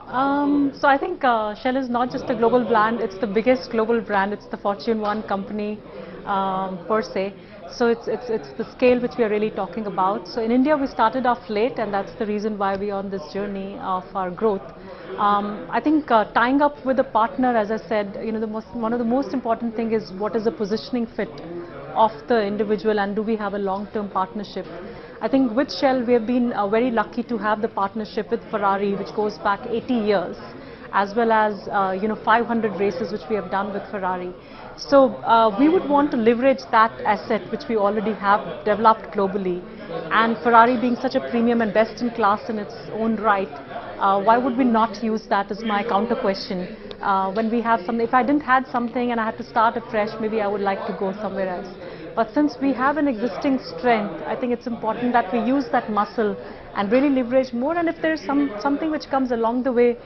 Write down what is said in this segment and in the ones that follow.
So I think Shell is not just a global brand, it's the biggest global brand, it's the Fortune 1 company per se. So it's the scale which we are really talking about. So in India we started off late, and that's the reason why we are on this journey of our growth. I think tying up with a partner, as I said, one of the most important thing is what is the positioning fit of the individual, and do we have a long-term partnership. I think with Shell we have been very lucky to have the partnership with Ferrari, which goes back 80 years, as well as 500 races which we have done with Ferrari. So we would want to leverage that asset which we already have developed globally, and Ferrari being such a premium and best in class in its own right, why would we not use that as my counter question? When we have something, if I didn't had something and I had to start afresh, maybe I would like to go somewhere else. But since we have an existing strength, I think it's important that we use that muscle and really leverage more. And if there is something which comes along the way,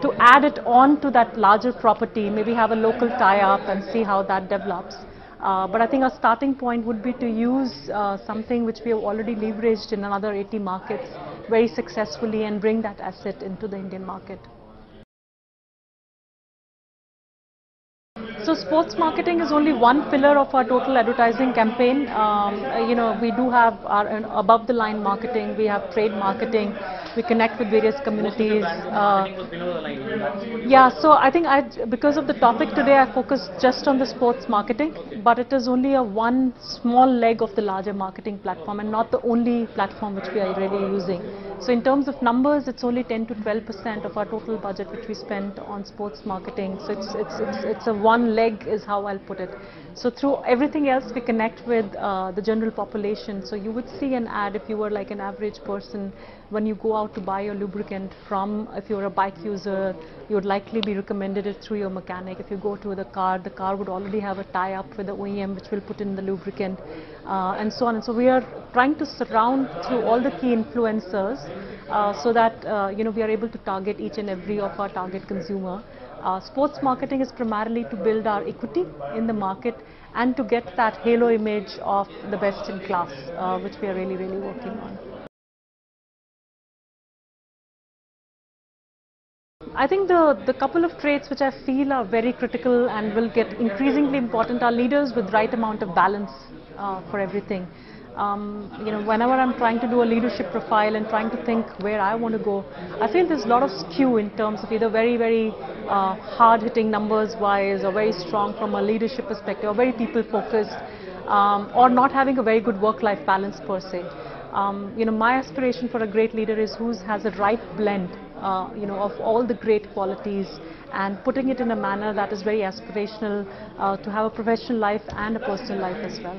to add it on to that larger property, maybe have a local tie-up and see how that develops. But I think our starting point would be to use something which we have already leveraged in another 80 markets very successfully, and bring that asset into the Indian market. So sports marketing is only one pillar of our total advertising campaign. We do have our above the line marketing, we have trade marketing, we connect with various communities. Yeah, so I think because of the topic today, I focused just on the sports marketing, but it is only a one small leg of the larger marketing platform, and not the only platform which we are really using. So in terms of numbers, it's only 10 to 12% of our total budget which we spend on sports marketing. So it's a one leg is how I'll put it. So through everything else, we connect with the general population. So you would see an ad if you were like an average person. When you go out to buy your lubricant from, if you're a bike user, you would likely be recommended it through your mechanic. If you go to the car would already have a tie-up with the OEM which will put in the lubricant, and so on. And so we are trying to surround through all the key influencers, so that we are able to target each and every of our target consumer. Sports marketing is primarily to build our equity in the market and to get that halo image of the best in class, which we are really working on. I think the couple of traits which I feel are very critical and will get increasingly important are leaders with right amount of balance for everything. Whenever I'm trying to do a leadership profile and trying to think where I want to go, I feel there's a lot of skew in terms of either very hard-hitting numbers wise, or very strong from a leadership perspective, or very people-focused, or not having a very good work-life balance per se. My aspiration for a great leader is who has a right blend, of all the great qualities, and putting it in a manner that is very aspirational, to have a professional life and a personal life as well.